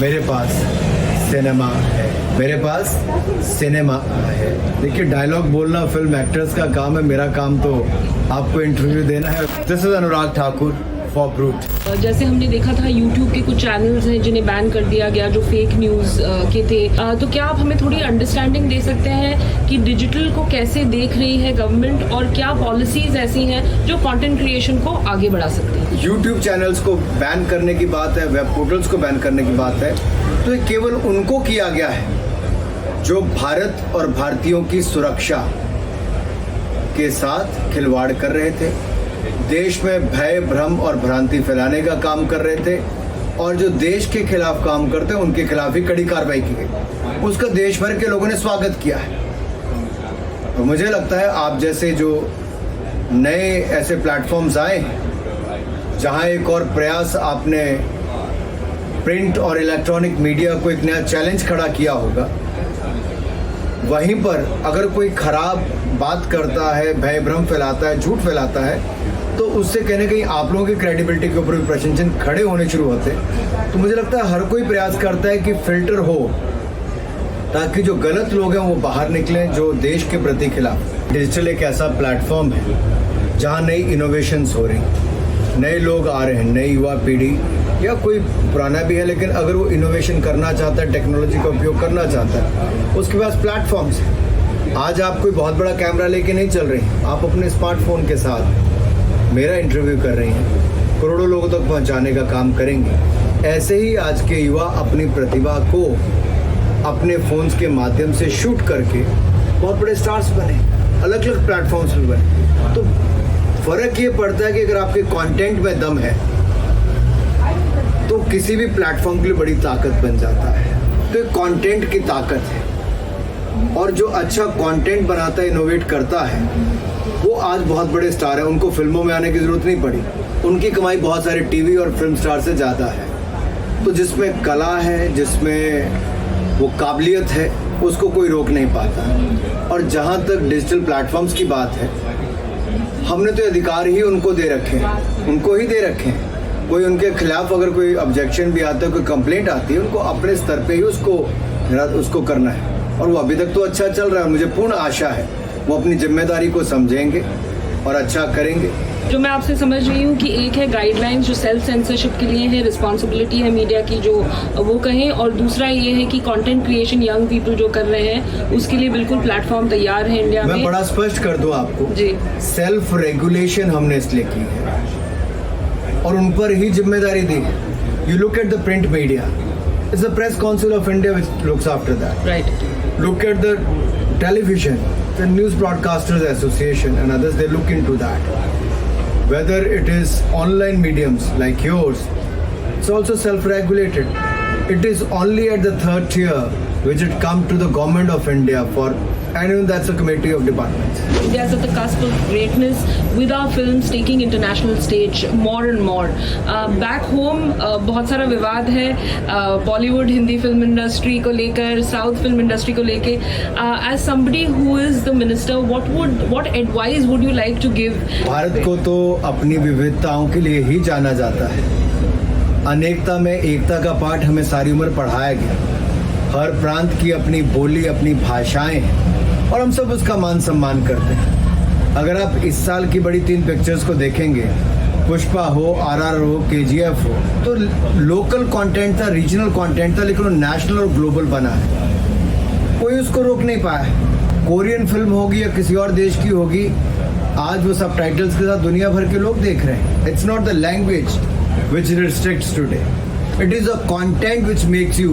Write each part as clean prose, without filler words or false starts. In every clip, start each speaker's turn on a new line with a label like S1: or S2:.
S1: मेरे पास सिनेमा है, मेरे पास सिनेमा है। देखिए, डायलॉग बोलना फिल्म एक्टर्स का काम है, मेरा काम तो आपको इंटरव्यू देना है। This is Anurag Thakur for brute.
S2: जैसे हमने देखा था यूट्यूब के कुछ चैनल्स हैं जिन्हें बैन कर दिया गया जो फेक न्यूज़ के थे, तो क्या आप हमें थोड़ी अंडरस्टैंडिंग दे सकते हैं कि डिजिटल को कैसे देख रही है गवर्नमेंट और क्या पॉलिसीज ऐसी हैं जो कंटेंट क्रिएशन को आगे बढ़ा सकती हैं?
S1: यूट्यूब चैनल्स को बैन करने की बात है, वेब पोर्टल्स को बैन करने की बात है, तो ये केवल उनको किया गया है जो भारत और भारतीयों की सुरक्षा के साथ खिलवाड़ कर रहे थे, देश में भय, भ्रम और भ्रांति फैलाने का काम कर रहे थे, और जो देश के खिलाफ काम करते हैं उनके खिलाफ ही कड़ी कार्रवाई की गई। उसका देश भर के लोगों ने स्वागत किया है। तो मुझे लगता है आप जैसे जो नए ऐसे प्लेटफॉर्म्स आए जहां एक और प्रयास आपने प्रिंट और इलेक्ट्रॉनिक मीडिया को एक नया चैलेंज खड़ा किया होगा, वहीं पर अगर कोई खराब बात करता है, भय भ्रम फैलाता है, झूठ फैलाता है, तो उससे कहीं कहीं आप लोगों की क्रेडिबिलिटी के ऊपर भी प्रश्न चिन्ह खड़े होने शुरू होते हैं। तो मुझे लगता है हर कोई प्रयास करता है कि फिल्टर हो ताकि जो गलत लोग हैं वो बाहर निकलें, जो देश के प्रति खिलाफ। डिजिटल एक ऐसा प्लेटफॉर्म है जहाँ नई इनोवेशंस हो रही, नए लोग आ रहे हैं, नई युवा पीढ़ी या कोई पुराना भी है, लेकिन अगर वो इनोवेशन करना चाहता है, टेक्नोलॉजी का उपयोग करना चाहता है, उसके पास प्लेटफॉर्म्स हैं। आज आप कोई बहुत बड़ा कैमरा लेके नहीं चल रही, आप अपने स्मार्टफोन के साथ मेरा इंटरव्यू कर रही हैं, करोड़ों लोगों तक पहुंचाने का काम करेंगे। ऐसे ही आज के युवा अपनी प्रतिभा को अपने फोन्स के माध्यम से शूट करके बहुत बड़े स्टार्स बने, अलग अलग प्लेटफॉर्म्स पे बने। तो फर्क ये पड़ता है कि अगर आपके कंटेंट में दम है तो किसी भी प्लेटफॉर्म के लिए बड़ी ताकत बन जाता है। तो ये कंटेंट की ताकत है, और जो अच्छा कंटेंट बनाता है, इनोवेट करता है, वो आज बहुत बड़े स्टार हैं। उनको फिल्मों में आने की जरूरत नहीं पड़ी, उनकी कमाई बहुत सारे टीवी और फिल्म स्टार से ज़्यादा है। तो जिसमें कला है, जिसमें वो काबिलियत है, उसको कोई रोक नहीं पाता। और जहाँ तक डिजिटल प्लेटफॉर्म्स की बात है, हमने तो अधिकार ही उनको दे रखे हैं, उनको ही दे रखे हैं। कोई उनके खिलाफ अगर कोई ऑब्जेक्शन भी आता है, कोई कंप्लेंट आती है, उनको अपने स्तर पे ही उसको करना है। और वो अभी तक तो अच्छा चल रहा है। मुझे पूर्ण आशा है वो अपनी जिम्मेदारी को समझेंगे और अच्छा करेंगे।
S2: जो मैं आपसे समझ रही हूँ कि एक है गाइडलाइंस जो सेल्फ सेंसरशिप के लिए है, रिस्पॉन्सिबिलिटी है मीडिया की जो वो कहें, और दूसरा ये है कि कंटेंट क्रिएशन यंग पीपल जो कर रहे हैं उसके लिए बिल्कुल प्लेटफॉर्म तैयार है इंडिया में।
S1: मैं बड़ा स्पष्ट कर दूं आपको जी, सेल्फ रेगुलेशन हमने इसलिए की है और उन पर ही जिम्मेदारी दी है। You look at the print media, it's the press council of India which looks after that, right? Look at the television, the News Broadcasters Association and others, they look into that. Whether it is online mediums like yours, it's also self-regulated. It is only at the third tier which it come to the government of India for, and even that's a committee of departments.
S2: India is at the cusp of greatness with our films taking international stage more and more. Back home बहुत सारा विवाद है Bollywood Hindi film industry को लेकर, south film industry को लेकर। As somebody who is the minister, what advice would you like to give?
S1: Bharat को तो अपनी विविधताओं के लिए ही जाना जाता है। अनेकता में एकता का पाठ हमें सारी उम्र पढ़ाया गया। हर प्रांत की अपनी बोली, अपनी भाषाएं हैं और हम सब उसका मान सम्मान करते हैं। अगर आप इस साल की बड़ी 3 पिक्चर्स को देखेंगे, पुष्पा हो, RR हो, KGF हो, तो लोकल कंटेंट था, रीजनल कंटेंट था, लेकिन वो नेशनल और ग्लोबल बना है। कोई उसको रोक नहीं पाया। कोरियन फिल्म होगी या किसी और देश की होगी, आज वो सबटाइटल्स के साथ दुनिया भर के लोग देख रहे हैं। It's not the language which restricts today. It is a content which makes you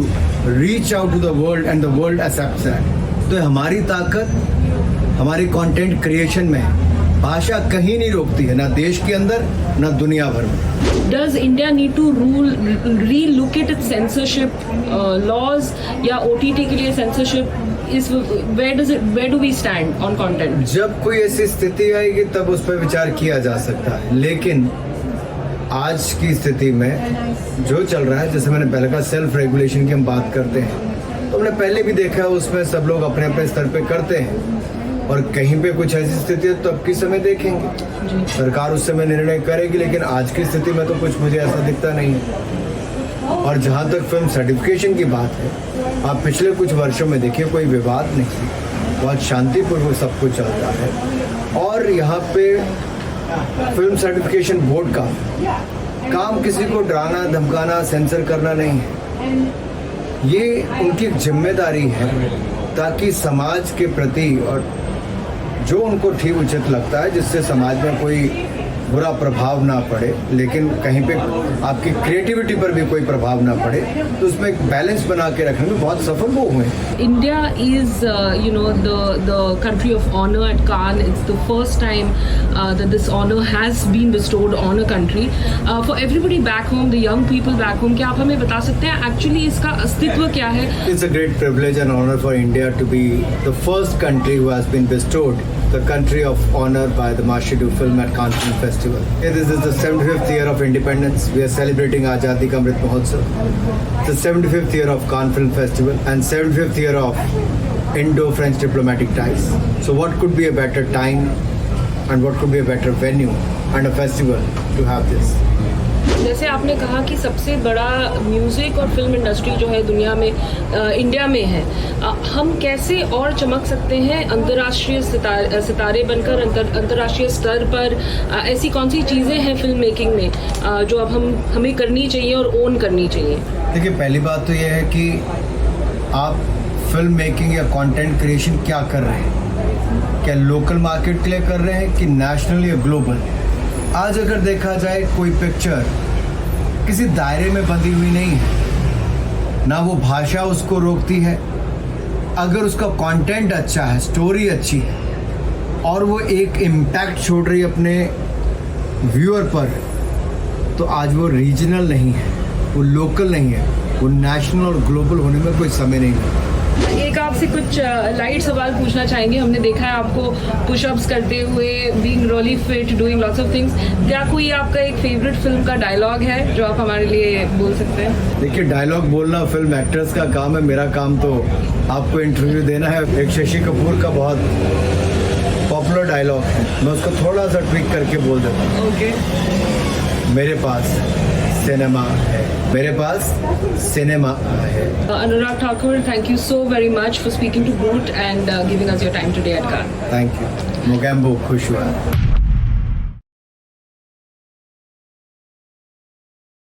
S1: reach out to the world and the world accepts that. तो हमारी ताकत हमारी कंटेंट क्रिएशन में है। भाषा कहीं नहीं रोकती है, ना देश के अंदर ना दुनिया भर में।
S2: Does India need to re-look at its censorship laws या OTT के लिए censorship is where do we stand on content?
S1: जब कोई ऐसी स्थिति आएगी तब उस पर विचार किया जा सकता है, लेकिन आज की स्थिति में जो चल रहा है, जैसे मैंने पहले कहा, सेल्फ रेगुलेशन की हम बात करते हैं, तो हमने पहले भी देखा है उसमें सब लोग अपने अपने स्तर पे करते हैं, और कहीं पे कुछ ऐसी स्थिति है तो अब की समय देखेंगे, सरकार उस समय निर्णय करेगी, लेकिन आज की स्थिति में तो कुछ मुझे ऐसा दिखता नहीं है। और जहाँ तक फिल्म सर्टिफिकेशन की बात है, आप पिछले कुछ वर्षों में देखिए कोई विवाद नहीं, बहुत शांतिपूर्वक सब कुछ चलता है। और यहाँ पे फिल्म सर्टिफिकेशन बोर्ड का काम किसी को डराना धमकाना सेंसर करना नहीं है, ये उनकी एक जिम्मेदारी है ताकि समाज के प्रति और जो उनको ठीक उचित लगता है जिससे समाज में कोई बुरा प्रभाव ना पड़े, लेकिन कहीं पे आपकी क्रिएटिविटी पर भी कोई प्रभाव ना पड़े, तो उसमें एक बैलेंस बना के रखने में बहुत सफल वो हुए।
S2: India is, the country of honor at Cannes. It's the first time that this honor has been bestowed on a country. For everybody back home, the young people back home, क्या आप हमें बता सकते हैं एक्चुअली इसका अस्तित्व क्या है?
S1: It's a great privilege and honor for India to be the first country who has been bestowed the country of honor by the Marshedu Film at Cannes Film Festival. This is the 75th year of independence. We are celebrating Azadi Ka Amrit Mahotsav. It's the 75th year of Cannes Film Festival and 75th year of Indo-French diplomatic ties. So what could be a better time and what could be a better venue and a festival to have this?
S2: जैसे आपने कहा कि सबसे बड़ा music और film industry जो है दुनिया में इंडिया में है, हम कैसे और चमक सकते हैं अंतर्राष्ट्रीय सितारे बनकर अंतर्राष्ट्रीय स्तर पर? ऐसी कौन सी चीज़ें हैं फिल्म मेकिंग में जो अब हमें करनी चाहिए और ओन करनी चाहिए?
S1: देखिए, पहली बात तो ये है कि आप फिल्म मेकिंग या कंटेंट क्रिएशन क्या कर रहे हैं, क्या लोकल मार्केट के लिए कर रहे हैं कि नेशनल या ग्लोबल? आज अगर देखा जाए कोई पिक्चर किसी दायरे में बंधी हुई नहीं है, ना वो भाषा उसको रोकती है, अगर उसका कंटेंट अच्छा है, स्टोरी अच्छी है और वो एक इम्पैक्ट छोड़ रही है अपने व्यूअर पर, तो आज वो रीजनल नहीं है, वो लोकल नहीं है, वो नेशनल और ग्लोबल होने में कोई समय नहीं है।
S2: एक आपसे कुछ लाइट सवाल पूछना चाहेंगे। हमने देखा है आपको पुशअप्स करते हुए, being really fit, doing lots of things. क्या कोई आपका एक फेवरेट फिल्म का डायलॉग है जो आप हमारे लिए बोल सकते हैं?
S1: देखिए, डायलॉग बोलना फिल्म एक्टर्स का काम है, मेरा काम तो आपको इंटरव्यू देना है। एक शशि कपूर का बहुत पॉपुलर डायलॉग है, मैं उसको थोड़ा सा ट्विक करके बोल देता हूँ।
S2: ओके।
S1: मेरे पास सिनेमा है, मेरे पास सिनेमा है।
S2: Anurag Thakur, thank you so very much for speaking to Boot and giving us your time today at Cannes.
S1: Thank you. Mogambo खुश हुआ।